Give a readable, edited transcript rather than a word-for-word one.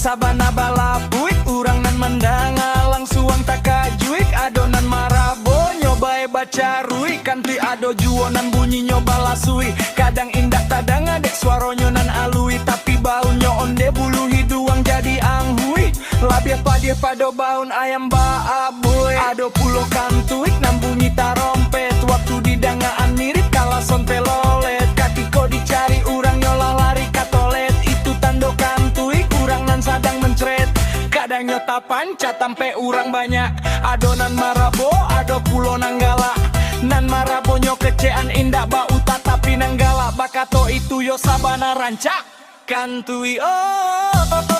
sabana balapuik urang nan mandanga langsung takajuik adonan marabo nyobae baca rui kanti ado juonan bunyi nyoba lasui kadang indah kadang adek suaronyo nan alui tapi baunya onde bulu hiduang jadi anghui labia padie pado baun ayam baaboy ado pulo kantuik nan bunyi tarompet waktu didangaan mirip kala sonte lolet katiko dicari urang nyolah lari katolet itu tando kantuik urang nan sadang mencret kadang nyota panca tampe urang banyak adonan marabo ado pulo nanggala nan marabo nyo kecean indah bau tatapi nanggala bakato itu yo sabana rancak kantui oh